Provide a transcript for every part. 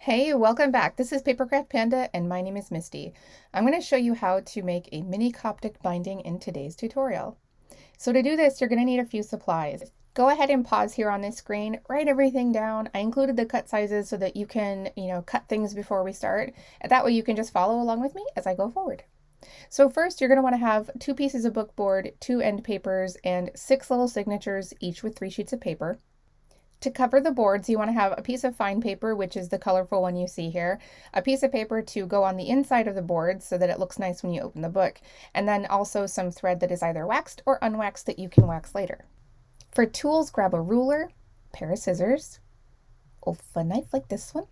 Hey, welcome back. This is Papercraft Panda and my name is Misty. I'm going to show you how to make a mini Coptic binding in today's tutorial. So to do this, you're going to need a few supplies. Go ahead and pause here on this screen, write everything down. I included the cut sizes so that you can, cut things before we start. That way you can just follow along with me as I go forward. So first, you're going to want to have 2 pieces of book board, 2 end papers, and 6 little signatures, each with 3 sheets of paper. To cover the boards, you want to have a piece of fine paper, which is the colorful one you see here, a piece of paper to go on the inside of the board so that it looks nice when you open the book, and then also some thread that is either waxed or unwaxed that you can wax later. For tools, grab a ruler, a pair of scissors, a knife like this one,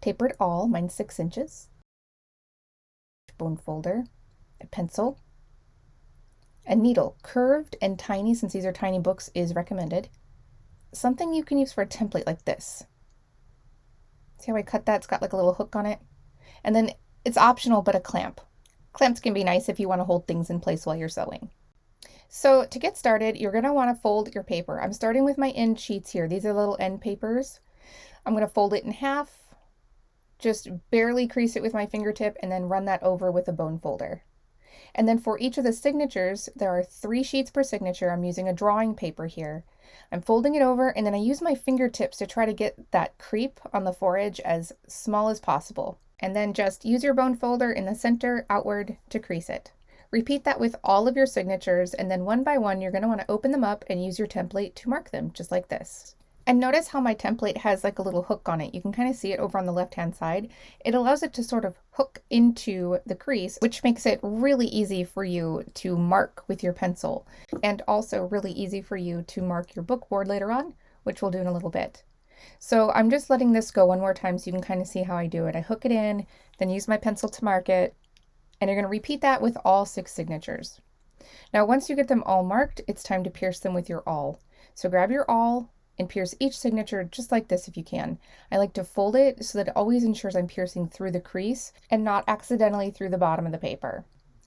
tapered awl, mine's 6 inches, bone folder, a pencil, a needle, curved and tiny since these are tiny books is recommended. Something you can use for a template like this. See how I cut that? It's got like a little hook on it. And then it's optional, but a clamp. Clamps can be nice if you want to hold things in place while you're sewing. So to get started, you're going to want to fold your paper. I'm starting with my end sheets here. These are little end papers. I'm going to fold it in half, just barely crease it with my fingertip, and then run that over with a bone folder. And then for each of the signatures, there are 3 sheets per signature. I'm using a drawing paper here. I'm folding it over, and then I use my fingertips to try to get that creep on the foredge as small as possible. And then just use your bone folder in the center outward to crease it. Repeat that with all of your signatures, and then one by one, you're going to want to open them up and use your template to mark them, just like this. And notice how my template has like a little hook on it. You can kind of see it over on the left-hand side. It allows it to sort of hook into the crease, which makes it really easy for you to mark with your pencil, and also really easy for you to mark your book board later on, which we'll do in a little bit. So I'm just letting this go one more time so you can kind of see how I do it. I hook it in, then use my pencil to mark it, and you're going to repeat that with all 6 signatures. Now, once you get them all marked, it's time to pierce them with your awl. So grab your awl and pierce each signature just like this if you can. I like to fold it so that it always ensures I'm piercing through the crease and not accidentally through the bottom of the paper.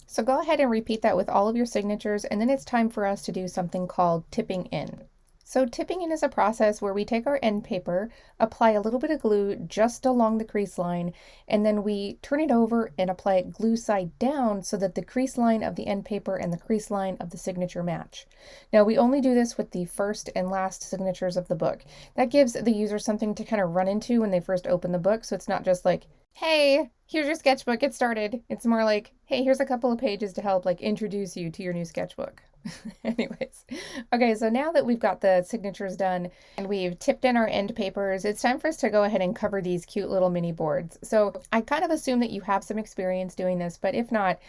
So go ahead and repeat that with all of your signatures, and then it's time for us to do something called tipping in. So tipping in is a process where we take our end paper, apply a little bit of glue just along the crease line, and then we turn it over and apply it glue side down so that the crease line of the end paper and the crease line of the signature match. Now we only do this with the first and last signatures of the book. That gives the user something to kind of run into when they first open the book, so it's not just like, hey, here's your sketchbook, get started. It's more like, hey, here's a couple of pages to help like introduce you to your new sketchbook. Anyways, okay, so now that we've got the signatures done and we've tipped in our end papers, it's time for us to go ahead and cover these cute little mini boards. So I kind of assume that you have some experience doing this, but if not,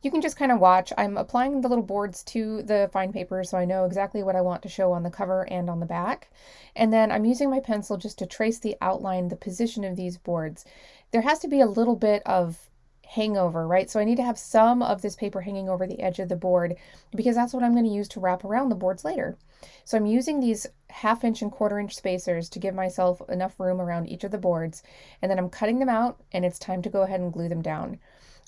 you can just kind of watch. I'm applying the little boards to the fine paper so I know exactly what I want to show on the cover and on the back. And then I'm using my pencil just to trace the outline, the position of these boards. There has to be a little bit of hangover, right? So I need to have some of this paper hanging over the edge of the board because that's what I'm going to use to wrap around the boards later. So I'm using these 1/2 inch and 1/4 inch spacers to give myself enough room around each of the boards, and then I'm cutting them out and it's time to go ahead and glue them down.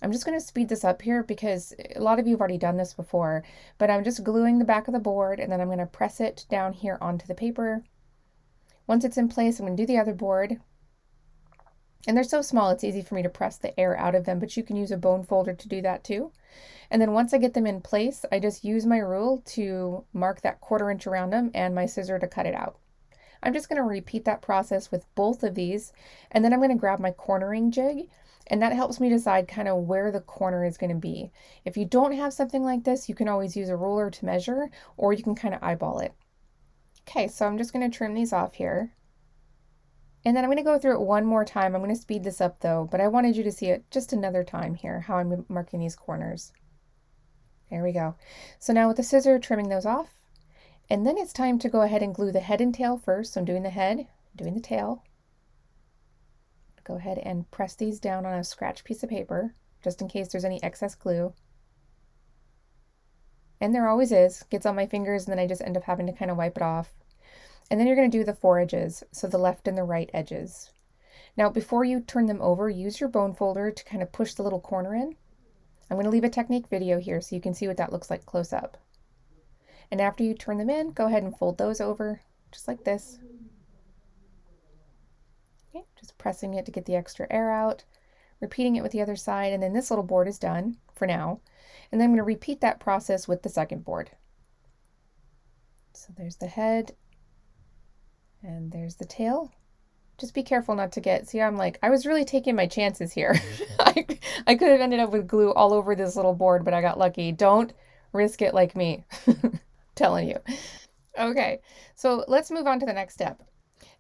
I'm just going to speed this up here because a lot of you have already done this before, but I'm just gluing the back of the board and then I'm going to press it down here onto the paper. Once it's in place, I'm going to do the other board. And they're so small, it's easy for me to press the air out of them, but you can use a bone folder to do that too. And then once I get them in place, I just use my rule to mark that 1/4 inch around them and my scissor to cut it out. I'm just going to repeat that process with both of these, and then I'm going to grab my cornering jig, and that helps me decide kind of where the corner is going to be. If you don't have something like this, you can always use a ruler to measure, or you can kind of eyeball it. Okay, so I'm just going to trim these off here. And then I'm going to go through it one more time. I'm going to speed this up though, but I wanted you to see it just another time here, how I'm marking these corners. There we go. So now with the scissor, trimming those off. And then it's time to go ahead and glue the head and tail first. So I'm doing the head, doing the tail. Go ahead and press these down on a scratch piece of paper, just in case there's any excess glue. And there always is. Gets on my fingers and then I just end up having to kind of wipe it off. And then you're going to do the 4 edges, so the left and the right edges. Now, before you turn them over, use your bone folder to kind of push the little corner in. I'm going to leave a technique video here so you can see what that looks like close up. And after you turn them in, go ahead and fold those over, just like this. Okay, just pressing it to get the extra air out, repeating it with the other side, and then this little board is done for now. And then I'm going to repeat that process with the second board. So there's the head, and there's the tail. Just be careful not to get, see, I'm like, I was really taking my chances here. I could have ended up with glue all over this little board, but I got lucky. Don't risk it like me. Telling you. Okay, so let's move on to the next step.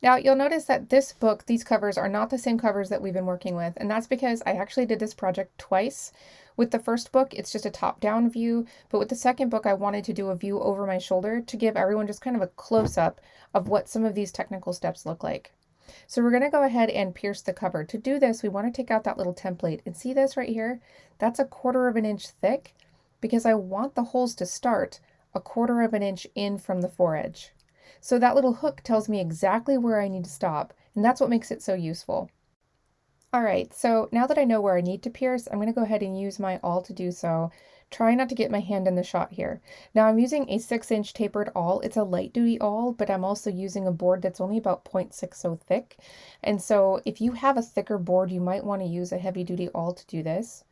Now you'll notice that this book, these covers are not the same covers that we've been working with, and that's because I actually did this project twice. With the first book, it's just a top-down view, but with the second book, I wanted to do a view over my shoulder to give everyone just kind of a close-up of what some of these technical steps look like. So we're going to go ahead and pierce the cover. To do this, we want to take out that little template, and see this right here? That's 1/4 of an inch thick because I want the holes to start 1/4 of an inch in from the foredge. So that little hook tells me exactly where I need to stop, and that's what makes it so useful. All right, so now that I know where I need to pierce, I'm going to go ahead and use my awl to do so. Try not to get my hand in the shot here. Now I'm using a 6-inch tapered awl. It's a light duty awl, but I'm also using a board that's only about 0.60 thick. And so if you have a thicker board, you might want to use a heavy duty awl to do this.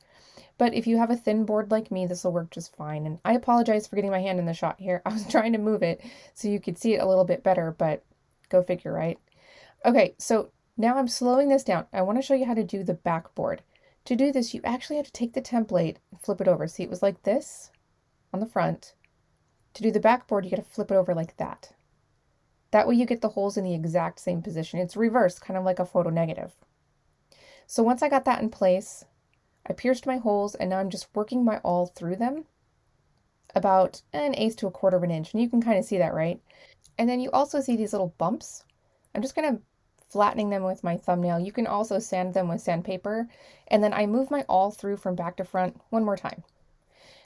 But if you have a thin board like me, this will work just fine. And I apologize for getting my hand in the shot here. I was trying to move it so you could see it a little bit better, but go figure, right? Okay, so now I'm slowing this down. I want to show you how to do the backboard. To do this, you actually have to take the template and flip it over. See, it was like this on the front. To do the backboard, you got to flip it over like that. That way you get the holes in the exact same position. It's reversed, kind of like a photo negative. So once I got that in place, I pierced my holes, and now I'm just working my awl through them about 1/8 to 1/4 of an inch. And you can kind of see that, right? And then you also see these little bumps. I'm just going to flattening them with my thumbnail. You can also sand them with sandpaper. And then I move my awl through from back to front one more time.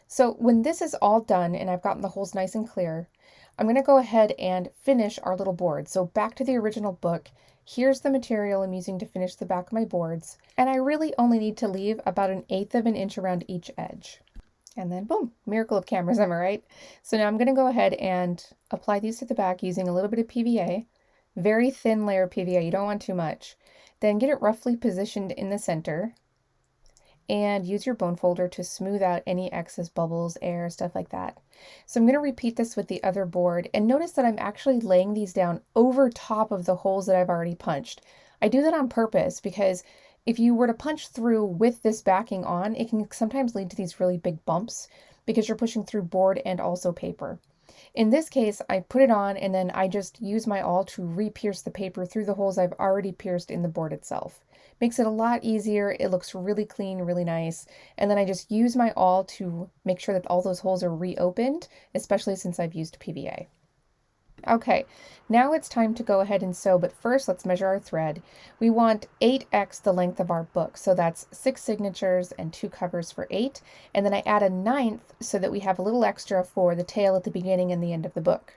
So when this is all done and I've gotten the holes nice and clear, I'm going to go ahead and finish our little board. So back to the original book, here's the material I'm using to finish the back of my boards. And I really only need to leave about 1/8 of an inch around each edge. And then boom, miracle of cameras, am I right? So now I'm going to go ahead and apply these to the back using a little bit of PVA. Very thin layer of PVA, you don't want too much. Then get it roughly positioned in the center and use your bone folder to smooth out any excess bubbles, air, stuff like that. So I'm going to repeat this with the other board, and notice that I'm actually laying these down over top of the holes that I've already punched. I do that on purpose because if you were to punch through with this backing on, it can sometimes lead to these really big bumps because you're pushing through board and also paper. In this case, I put it on and then I just use my awl to re-pierce the paper through the holes I've already pierced in the board itself. Makes it a lot easier. It looks really clean, really nice. And then I just use my awl to make sure that all those holes are reopened, especially since I've used PVA. Okay, now it's time to go ahead and sew, but first let's measure our thread. We want 8x the length of our book, so that's 6 signatures and 2 covers for 8, and then I add a 1/9 so that we have a little extra for the tail at the beginning and the end of the book.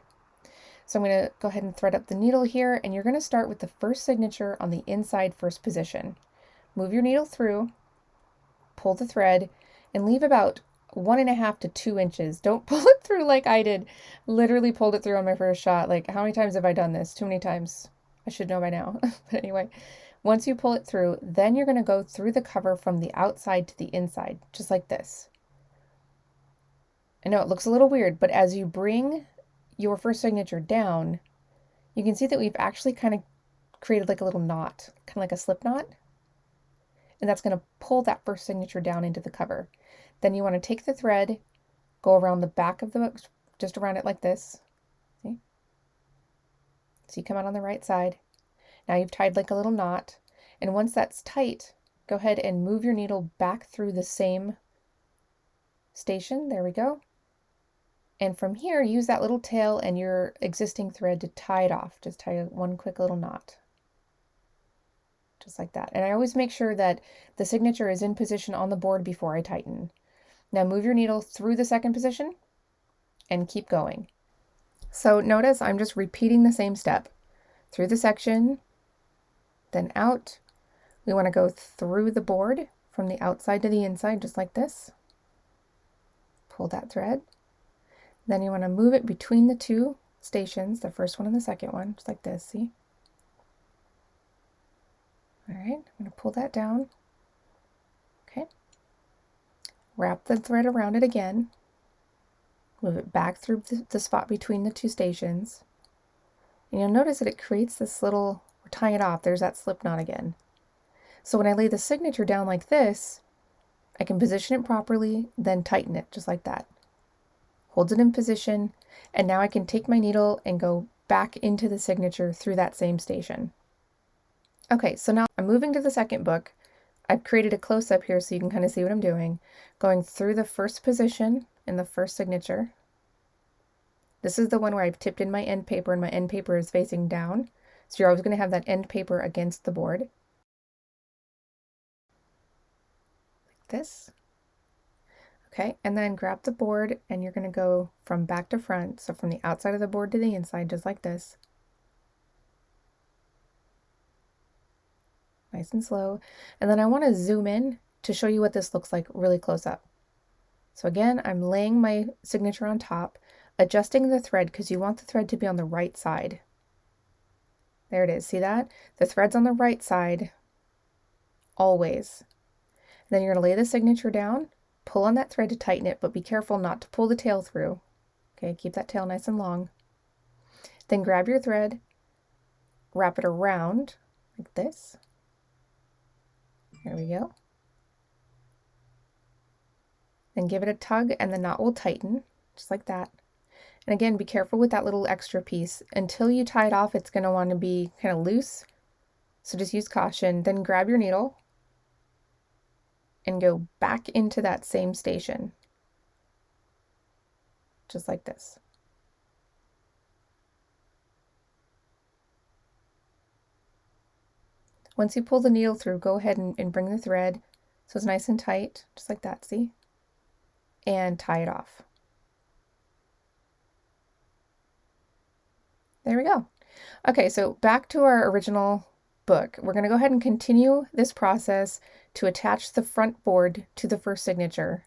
So I'm going to go ahead and thread up the needle here, and you're going to start with the first signature on the inside first position. Move your needle through, pull the thread, and leave about 1.5 to 2 inches. Don't pull it through like I did. Literally pulled it through on my first shot. Like, how many times have I done this? Too many times. I should know by now. But anyway, once you pull it through, then you're going to go through the cover from the outside to the inside, just like this. I know it looks a little weird, but as you bring your first signature down, you can see that we've actually kind of created like a little knot, kind of like a slip knot. And that's going to pull that first signature down into the cover. Then you want to take the thread, go around the back of the book, just around it like this. See? So you come out on the right side. Now you've tied like a little knot. And once that's tight, go ahead and move your needle back through the same station. There we go. And from here, use that little tail and your existing thread to tie it off. Just tie one quick little knot. Just like that. And I always make sure that the signature is in position on the board before I tighten. Now move your needle through the second position and keep going. So notice I'm just repeating the same step. Through the section, then out. We want to go through the board from the outside to the inside, just like this. Pull that thread. Then you want to move it between the two stations, the first one and the second one, just like this, see? All right, I'm going to pull that down. Okay. Wrap the thread around it again. Move it back through the spot between the two stations. And you'll notice that it creates this little, we're tying it off, there's that slip knot again. So when I lay the signature down like this, I can position it properly, then tighten it just like that. Holds it in position, and now I can take my needle and go back into the signature through that same station. Okay, so now I'm moving to the second book. I've created a close-up here so you can kind of see what I'm doing. Going through the first position in the first signature. This is the one where I've tipped in my end paper and my end paper is facing down. So you're always going to have that end paper against the board. Like this. Okay, and then grab the board and you're going to go from back to front. So from the outside of the board to the inside, just like this. Nice and slow. And then I want to zoom in to show you what this looks like really close up. So again, I'm laying my signature on top, adjusting the thread because you want the thread to be on the right side. There it is. See that? The thread's on the right side, always. Then you're going to lay the signature down, pull on that thread to tighten it, but be careful not to pull the tail through. Okay, keep that tail nice and long. Then grab your thread, wrap it around like this. There we go. Then give it a tug and the knot will tighten, just like that. And again, be careful with that little extra piece. Until you tie it off, it's going to want to be kind of loose. So just use caution. Then grab your needle and go back into that same station. Just like this. Once you pull the needle through, go ahead and bring the thread so it's nice and tight, just like that, see? And tie it off. There we go. Okay, so back to our original book. We're going to go ahead and continue this process to attach the front board to the first signature.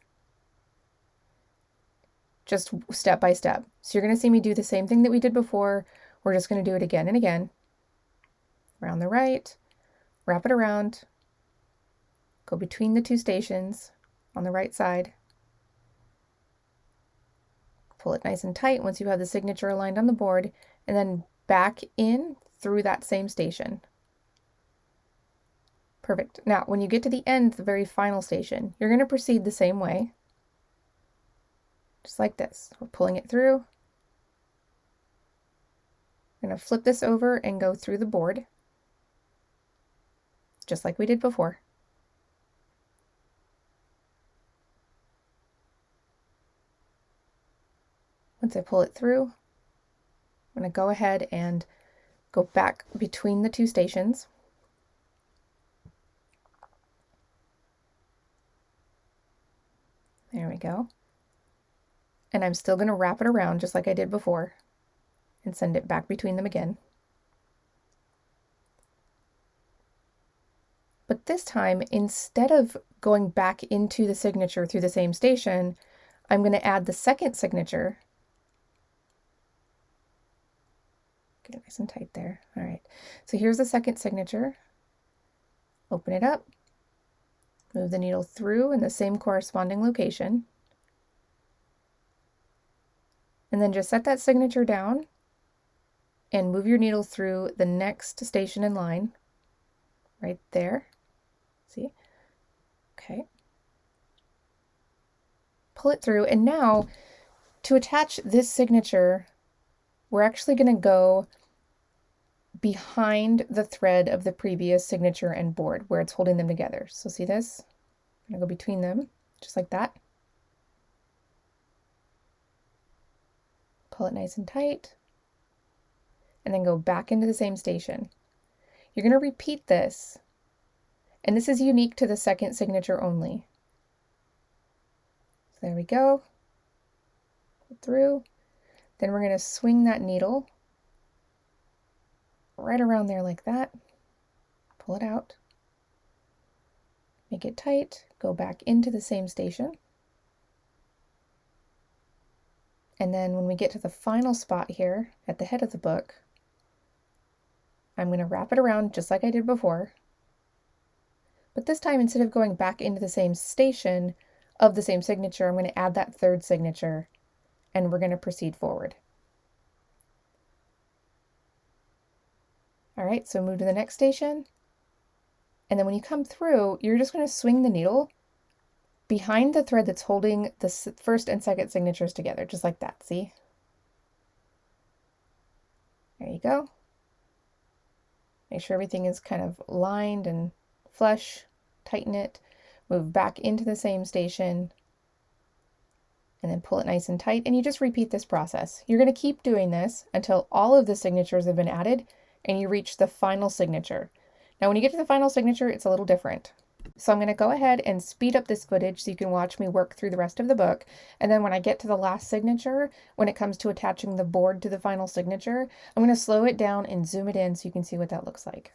Just step by step. So you're going to see me do the same thing that we did before. We're just going to do it again and again. Around the right, wrap it around, go between the two stations on the right side. Pull it nice and tight once you have the signature aligned on the board, and then back in through that same station. Perfect. Now, when you get to the end, the very final station, you're going to proceed the same way. Just like this. We're pulling it through. I'm going to flip this over and go through the board, just like we did before. Once I pull it through, I'm going to go ahead and go back between the two stations. There we go. And I'm still going to wrap it around just like I did before and send it back between them again. But this time, instead of going back into the signature through the same station, I'm going to add the second signature. Get it nice and tight there. All right, so here's the second signature. Open it up, move the needle through in the same corresponding location, and then just set that signature down and move your needle through the next station in line, right there. See? Okay. Pull it through, and now to attach this signature, we're actually going to go behind the thread of the previous signature and board where it's holding them together. So see this? I'm going to go between them, just like that. Pull it nice and tight, and then go back into the same station. You're going to repeat this, and this is unique to the second signature only. So there we go. Pull through. Then we're going to swing that needle right around there like that. Pull it out. Make it tight. Go back into the same station. And then when we get to the final spot here at the head of the book, I'm going to wrap it around just like I did before. But this time, instead of going back into the same station of the same signature, I'm going to add that third signature and we're going to proceed forward. All right, so move to the next station. And then when you come through, you're just going to swing the needle behind the thread that's holding the first and second signatures together, just like that, see? There you go. Make sure everything is kind of lined and flush, tighten it, move back into the same station, and then pull it nice and tight, and you just repeat this process. You're going to keep doing this until all of the signatures have been added and you reach the final signature. Now when you get to the final signature, it's a little different. So I'm going to go ahead and speed up this footage so you can watch me work through the rest of the book. And then when I get to the last signature, when it comes to attaching the board to the final signature, I'm going to slow it down and zoom it in so you can see what that looks like.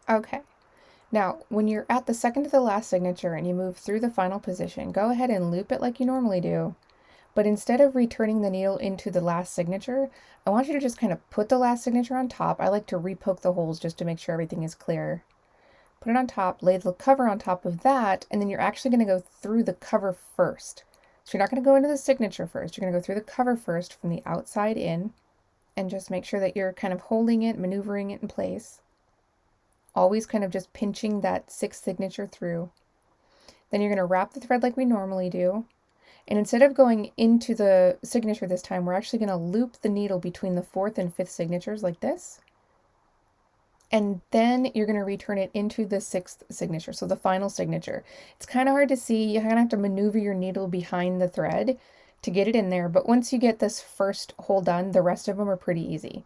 Okay. Now, when you're at the second to the last signature and you move through the final position, go ahead and loop it like you normally do. But instead of returning the needle into the last signature, I want you to just kind of put the last signature on top. I like to repoke the holes just to make sure everything is clear. Put it on top, lay the cover on top of that, and then you're actually going to go through the cover first. So you're not going to go into the signature first. You're going to go through the cover first from the outside in, and just make sure that you're kind of holding it, maneuvering it in place. Always kind of just pinching that sixth signature through. Then you're going to wrap the thread like we normally do. And instead of going into the signature this time, we're actually going to loop the needle between the fourth and fifth signatures like this. And then you're going to return it into the sixth signature, so the final signature. It's kind of hard to see. You kind of have to maneuver your needle behind the thread to get it in there. But once you get this first hole done, the rest of them are pretty easy.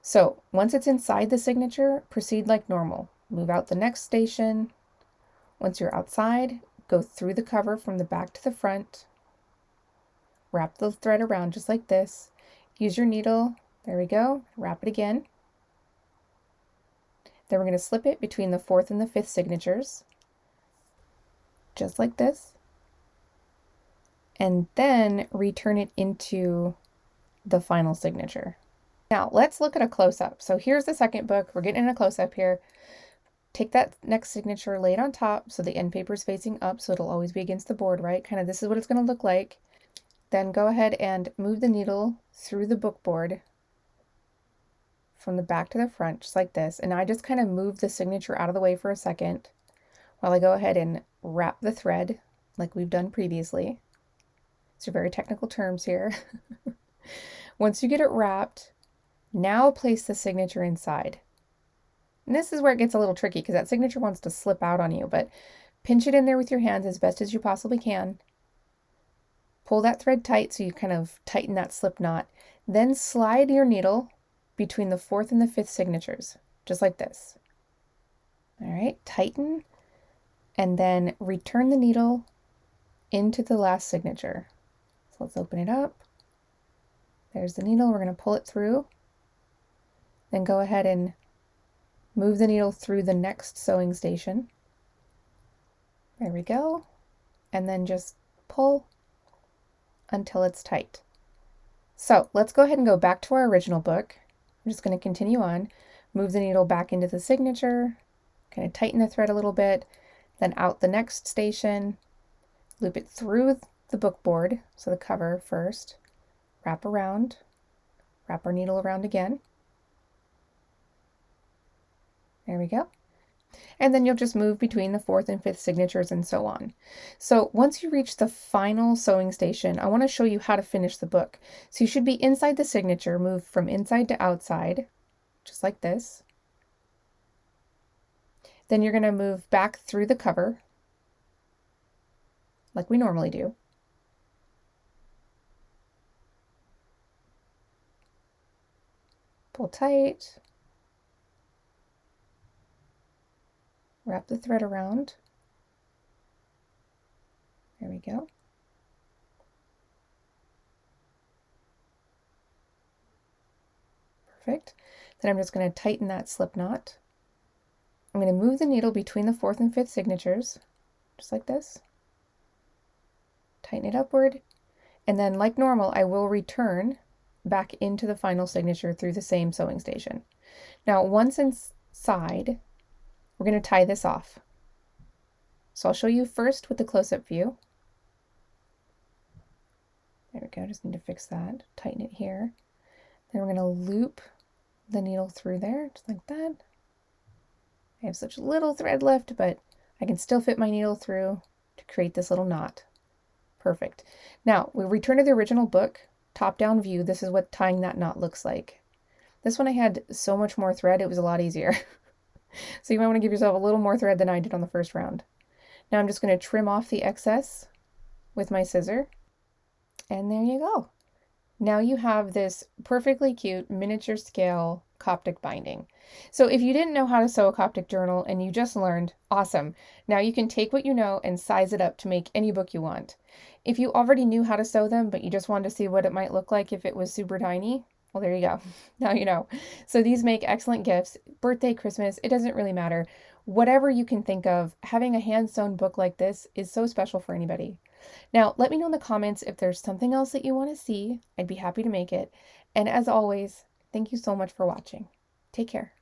So once it's inside the signature, proceed like normal. Move out the next station. Once you're outside, go through the cover from the back to the front. Wrap the thread around just like this. Use your needle. There we go. Wrap it again. Then we're going to slip it between the fourth and the fifth signatures. Just like this. And then return it into the final signature. Now let's look at a close-up. So here's the second book. We're getting in a close-up here. Take that next signature, lay it on top so the end paper is facing up so it'll always be against the board, right? Kind of this is what it's going to look like. Then go ahead and move the needle through the book board from the back to the front, just like this. And I just kind of move the signature out of the way for a second while I go ahead and wrap the thread like we've done previously. These are very technical terms here. Once you get it wrapped, now place the signature inside. And this is where it gets a little tricky because that signature wants to slip out on you, but pinch it in there with your hands as best as you possibly can. Pull that thread tight so you kind of tighten that slip knot. Then slide your needle between the fourth and the fifth signatures, just like this. All right, tighten, and then return the needle into the last signature. So let's open it up. There's the needle. We're going to pull it through. Then go ahead and move the needle through the next sewing station. There we go. And then just pull until it's tight. So let's go ahead and go back to our original book. I'm just going to continue on. Move the needle back into the signature, kind of tighten the thread a little bit, then out the next station, loop it through the book board, so the cover first, wrap around, wrap our needle around again. There we go. And then you'll just move between the 4th and 5th signatures and so on. So once you reach the final sewing station, I want to show you how to finish the book. So you should be inside the signature, move from inside to outside, just like this. Then you're going to move back through the cover, like we normally do. Pull tight. Wrap the thread around. There we go. Perfect. Then I'm just going to tighten that slip knot. I'm going to move the needle between the 4th and 5th signatures, just like this. Tighten it upward. And then, like normal, I will return back into the final signature through the same sewing station. Now, once inside, we're going to tie this off. So I'll show you first with the close-up view. There we go, just need to fix that. Tighten it here. Then we're going to loop the needle through there, just like that. I have such little thread left, but I can still fit my needle through to create this little knot. Perfect. Now, we return to the original book, top-down view. This is what tying that knot looks like. This one I had so much more thread, it was a lot easier. So you might want to give yourself a little more thread than I did on the first round. Now I'm just going to trim off the excess with my scissor. And there you go. Now you have this perfectly cute miniature scale Coptic binding. So if you didn't know how to sew a Coptic journal and you just learned, awesome. Now you can take what you know and size it up to make any book you want. If you already knew how to sew them, but you just wanted to see what it might look like if it was super tiny, well, there you go. Now you know. So these make excellent gifts. Birthday, Christmas, it doesn't really matter. Whatever you can think of, having a hand-sewn book like this is so special for anybody. Now, let me know in the comments if there's something else that you want to see. I'd be happy to make it. And as always, thank you so much for watching. Take care.